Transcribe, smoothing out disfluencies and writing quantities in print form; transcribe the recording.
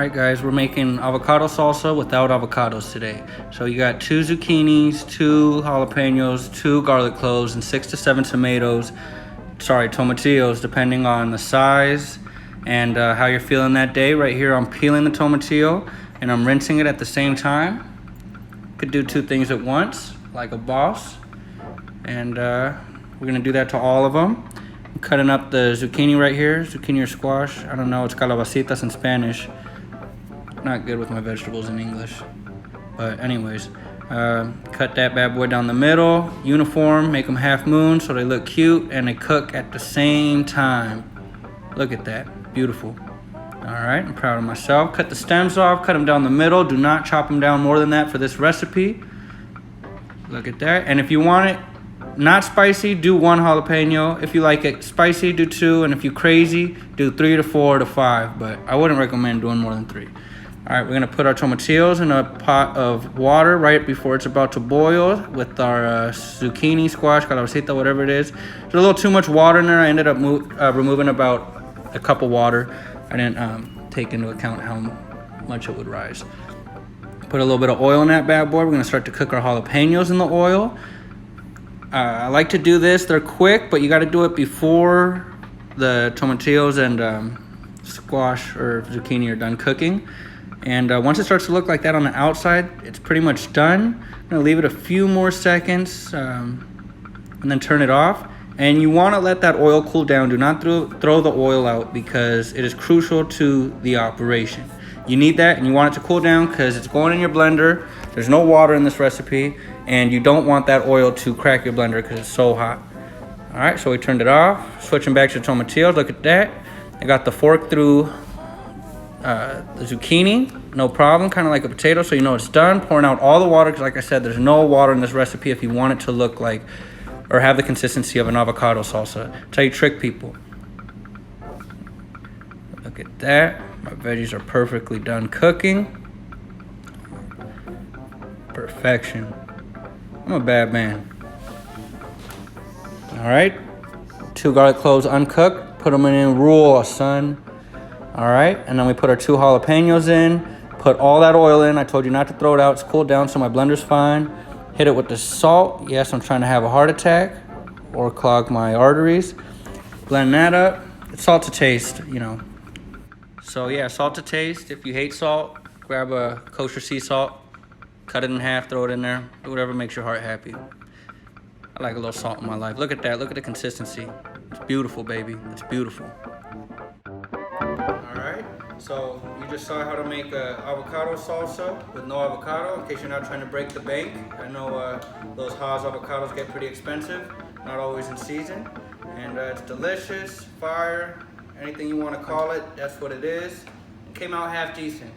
Alright guys, we're making avocado salsa without avocados today. So you got 2 zucchinis, 2 jalapenos, 2 garlic cloves, and 6 to 7 tomatoes. Sorry, tomatillos, depending on the size and how you're feeling that day. Right here I'm peeling the tomatillo and I'm rinsing it at the same time. Could do 2 things at once, like a boss. And we're gonna do that to all of them. I'm cutting up the zucchini right here, zucchini or squash. I don't know, it's calabacitas in Spanish. Not good with my vegetables in English. But anyways, cut that bad boy down the middle, uniform, make them half moon so they look cute and they cook at the same time. Look at that, beautiful. All right, I'm proud of myself. Cut the stems off, cut them down the middle. Do not chop them down more than that for this recipe. Look at that. And if you want it not spicy, do 1 jalapeno. If you like it spicy, do 2. And if you're crazy, do 3 to 4 to 5. But I wouldn't recommend doing more than 3. All right, we're gonna put our tomatillos in a pot of water right before it's about to boil with our zucchini, squash, calabacita, whatever it is. There's a little too much water in there. I ended up removing about a cup of water. I didn't take into account how much it would rise. Put a little bit of oil in that bad boy. We're gonna start to cook our jalapenos in the oil. I like to do this, they're quick, but you gotta do it before the tomatillos and squash or zucchini are done cooking. And once it starts to look like that on the outside, it's pretty much done. I'm gonna leave it a few more seconds and then turn it off. And you wanna let that oil cool down. Do not throw the oil out because it is crucial to the operation. You need that and you want it to cool down because it's going in your blender. There's no water in this recipe and you don't want that oil to crack your blender because it's so hot. All right, so we turned it off. Switching back to the tomatillos, look at that. I got the fork through the zucchini, no problem, kind of like a potato, so you know it's done. Pouring out all the water, because like I said, there's no water in this recipe if you want it to look like or have the consistency of an avocado salsa. That's how you trick people. Look at that. My veggies are perfectly done cooking. Perfection. I'm a bad man. All right, 2 garlic cloves uncooked. Put them in raw, son. All right, and then we put our 2 jalapenos in, put all that oil in. I told you not to throw it out. It's cooled down, so my blender's fine. Hit it with the salt. Yes, I'm trying to have a heart attack or clog my arteries. Blend that up. It's salt to taste, you know. So yeah, salt to taste. If you hate salt, grab a kosher sea salt, cut it in half, throw it in there. Do whatever makes your heart happy. I like a little salt in my life. Look at that, look at the consistency. It's beautiful, baby, it's beautiful. So you just saw how to make an avocado salsa with no avocado, in case you're not trying to break the bank. I know those Haas avocados get pretty expensive, not always in season. And it's delicious, fire, anything you want to call it, that's what it is. It came out half decent.